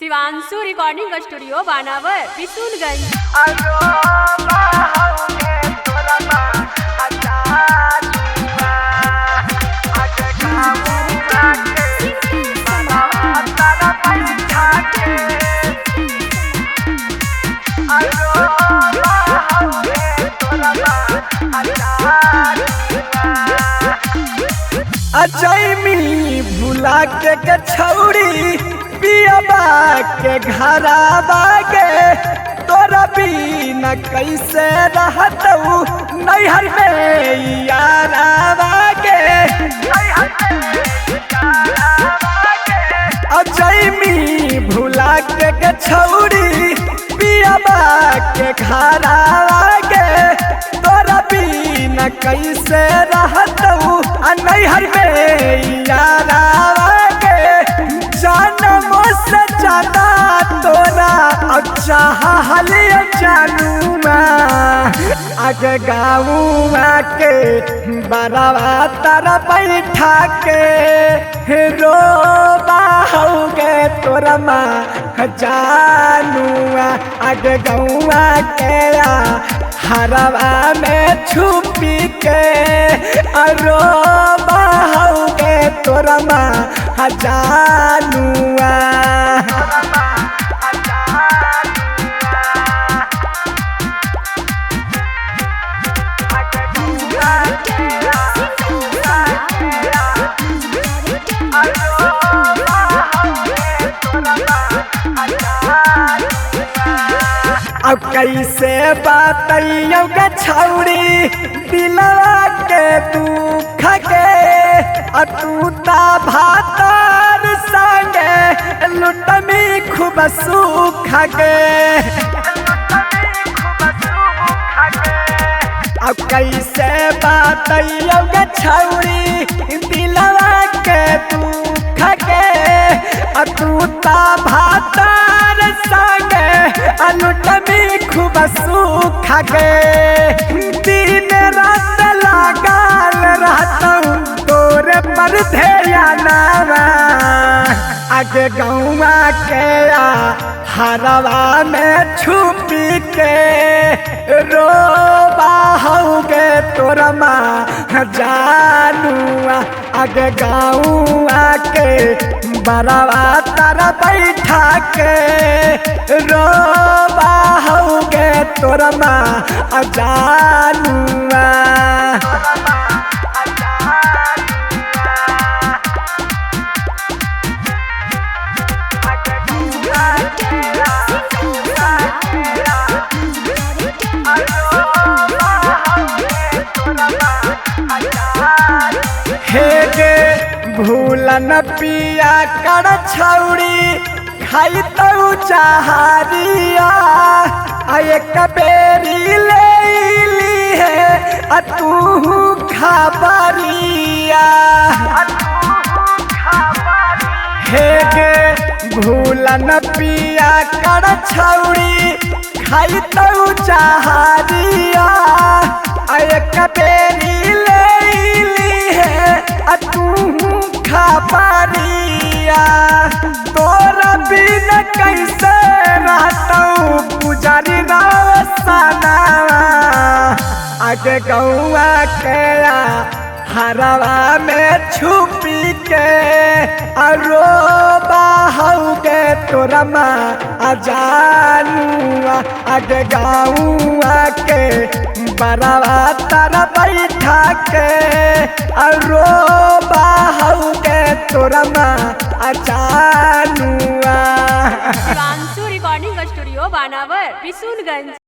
Shivanshu recording studio बानावर बिशुनगंज। अजैमी भुला के छौड़ी पियाबा के घरा बागे तोरा बिना कैसे रहतऊ नैहर में यारा बागे। अजैमी भुला के छौड़ी पियाबा के घरा बागे तोरा बिना कैसे रहतऊ नैहर में यारा बागे। जानम से ज्यादा तोरा चाहल जानू आगे गाँव के बरावा तारा बैठा के रोबाओगे तोरा माँ जानू आगे गाँव के हरवा में छुपी के रोबाओगे तोरा माँ जानू। अब कैसे बताइयो गे छौड़ी दिलवा के दुख के तूता भातर संगे लुटमी खूब सुख गे। अब कैसे बताइयो गे छौड़ी दिलवा के दुख के तूता भातर संगे लुटमी खूब सुख गे। दिन रात लागल रहतऊ तोरे पर ध्यानवा आगे गाँव के हरवा में छुपी के रोबाओगे तोरा माँ जानू आगे गाँव के बरावा तारा बैठा के रोबाओगे तोरा माँ जानू। भूलन पिया कर छौड़ी खाई तो चाहरिया एक बेरी ले ली है तू खबरिया। हे गे भूलन पिया कर छौड़ी खाई तो चाहरिया एक बेरी ले ली है तू खबरिया। तोरा बिना कैसे रहतऊ पुजारी रोसना आगे गाँव के हरवा में छुपी के रोबाओगे तोरा माँ जानू आगे गाँव के बरावा तारा बैठा के रोबाओगे तोरा माँ जानू। शिवांशु रिकॉर्डिंग स्टूडियो बानावर बिशुनगंज।